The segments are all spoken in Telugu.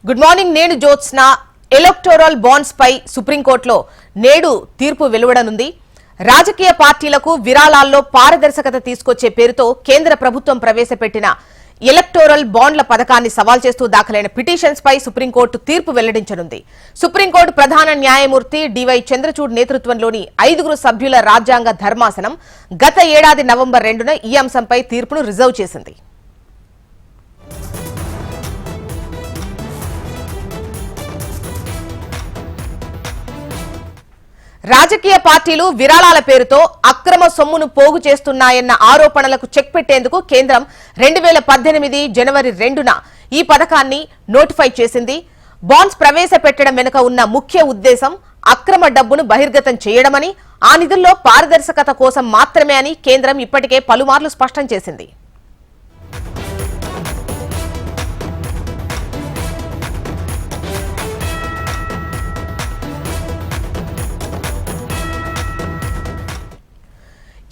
Good morning. నేను జ్యోత్స్న. ఎలక్టోరల్ బాండ్స్ పై సుప్రీంకోర్టులో నేడు తీర్పు వెలువడనుంది. రాజకీయ పార్టీలకు విరాళాల్లో పారదర్శకత తీసుకొచ్చే పేరుతో కేంద్ర ప్రభుత్వం ప్రవేశపెట్టిన ఎలక్టోరల్ బాండ్ల పథకాన్ని సవాల్ చేస్తూ దాఖలైన పిటిషన్స్ పై సుప్రీంకోర్టు తీర్పు వెల్లడించనుంది. సుప్రీంకోర్టు ప్రధాన న్యాయమూర్తి డివై చంద్రచూడ్ నేతృత్వంలోని 5 సభ్యుల రాజ్యాంగ ధర్మాసనం గత ఏడాది నవంబర్ 2న ఈ అంశంపై తీర్పును రిజర్వ్ చేసింది. రాజకీయ పార్టీలు విరాళాల పేరుతో అక్రమ సొమ్మును పోగు చేస్తున్నాయన్న ఆరోపణలకు చెక్ పెట్టేందుకు కేంద్రం 2018 జనవరి 2న ఈ పథకాన్ని నోటిఫై చేసింది. బాండ్స్ ప్రవేశపెట్టడం వెనుక ఉన్న ముఖ్య ఉద్దేశం అక్రమ డబ్బును బహిర్గతం చేయడమని, ఆ నిధుల్లో పారదర్శకత కోసం మాత్రమే అని కేంద్రం ఇప్పటికే పలుమార్లు స్పష్టం చేసింది.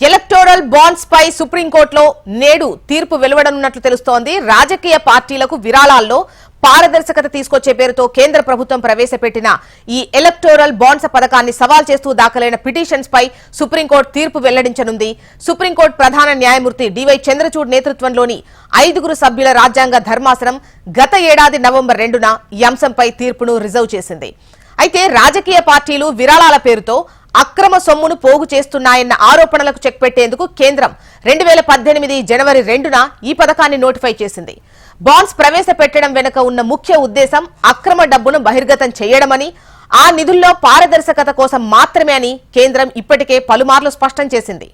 ఎలక్టోరల్ బాండ్స్ పై సుప్రీంకోర్టులో నేడు తీర్పు వెలువడనున్నట్లు తెలుస్తోంది. రాజకీయ పార్టీలకు విరాళాల్లో పారదర్శకత తీసుకొచ్చే పేరుతో కేంద్ర ప్రభుత్వం ప్రవేశపెట్టిన ఈ ఎలక్టోరల్ బాండ్స్ పథకాన్ని సవాల్ చేస్తూ దాఖలైన పిటిషన్స్ పై సుప్రీంకోర్టు తీర్పు వెల్లడించనుంది. సుప్రీంకోర్టు ప్రధాన న్యాయమూర్తి డివై చంద్రచూడ్ నేతృత్వంలోని 5 సభ్యుల రాజ్యాంగ ధర్మాసనం గత ఏడాది నవంబర్ 2న ఈ అంశంపై తీర్పును రిజర్వ్ చేసింది. అయితే రాజకీయ పార్టీలు విరాళాల పేరుతో అక్రమ సొమ్మును పోగు చేస్తున్నాయన్న ఆరోపణలకు చెక్ పెట్టేందుకు కేంద్రం 2018 జనవరి 2న ఈ పథకాన్ని నోటిఫై చేసింది. బాండ్స్ ప్రవేశపెట్టడం వెనుక ఉన్న ముఖ్య ఉద్దేశం అక్రమ డబ్బును బహిర్గతం చేయడమని, ఆ నిధుల్లో పారదర్శకత కోసం మాత్రమే అని కేంద్రం ఇప్పటికే పలుమార్లు స్పష్టం చేసింది.